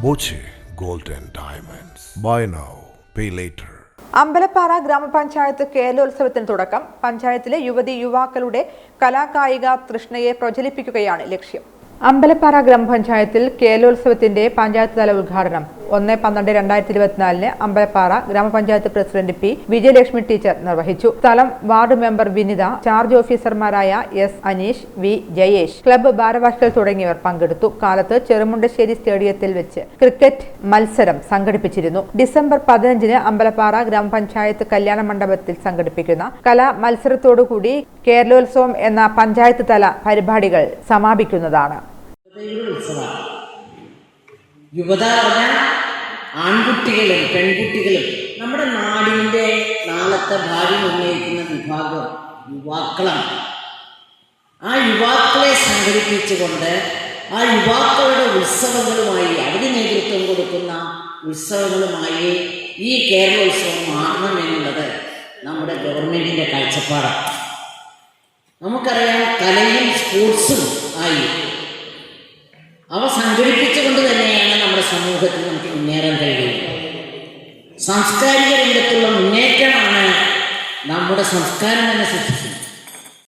Boche gold and diamonds. Buy now pay later. Ambalappara ഗ്രാമപഞ്ചായത്ത് കേരളോത്സവത്തിന് തുടക്കം. പഞ്ചായത്തിലെ യുവാക്കളുടെ കലാകായിക തൃഷ്ണയെ പ്രജ്വലിപ്പിക്കുകയാണ് ലക്ഷ്യം. അമ്പലപ്പാറ ഗ്രാമപഞ്ചായത്തിൽ കേരളോത്സവത്തിന്റെ പഞ്ചായത്ത് തല ഉദ്ഘാടനം 1/12/2024 അമ്പലപ്പാറ ഗ്രാമപഞ്ചായത്ത് പ്രസിഡന്റ് പി വിജയലക്ഷ്മി ടീച്ചർ നിർവഹിച്ചു. സ്ഥലം വാർഡ് മെമ്പർ വിനിത, ചാർജ് ഓഫീസർമാരായ S Aneesh, V Jayesh, club ഭാരവാഹികൾ തുടങ്ങിയവർ പങ്കെടുത്തു. കാലത്ത് ചെറുമുണ്ടശ്ശേരി സ്റ്റേഡിയത്തിൽ വെച്ച് ക്രിക്കറ്റ് മത്സരം സംഘടിപ്പിച്ചിരുന്നു. ഡിസംബർ 15 അമ്പലപ്പാറ ഗ്രാമപഞ്ചായത്ത് കല്യാണ മണ്ഡപത്തിൽ സംഘടിപ്പിക്കുന്ന കലാ മത്സരത്തോടുകൂടി കേരളോത്സവം എന്ന പഞ്ചായത്ത് തല പരിപാടികൾ സമാപിക്കുന്നതാണ്. യുവത പറഞ്ഞാൽ ആൺകുട്ടികളും പെൺകുട്ടികളും നമ്മുടെ നാടിൻ്റെ നാളത്തെ ഭാവി നിർണ്ണയിക്കുന്ന വിഭാഗം യുവാക്കളാണ്. ആ യുവാക്കളെ സംഘടിപ്പിച്ചുകൊണ്ട് ആ യുവാക്കളുടെ ഉത്സവങ്ങളുമായി, അതിന് നേതൃത്വം കൊടുക്കുന്ന ഉത്സവങ്ങളുമായി ഈ കേരളോത്സവം മാറണമെന്നുള്ളത് നമ്മുടെ ഗവൺമെൻറ്റിൻ്റെ കാഴ്ചപ്പാടാണ്. നമുക്കറിയാം, കലയും സ്പോർട്സും ആയി അവ സംഘടിപ്പിച്ചുകൊണ്ട് തന്നെയാണ് നമ്മുടെ സമൂഹത്തിൽ നമുക്ക് മുന്നേറാൻ കഴിയുന്നത്. സാംസ്കാരിക രംഗത്തുള്ള മുന്നേറ്റമാണ് നമ്മുടെ സംസ്കാരം തന്നെ സൃഷ്ടിക്കുന്നത്.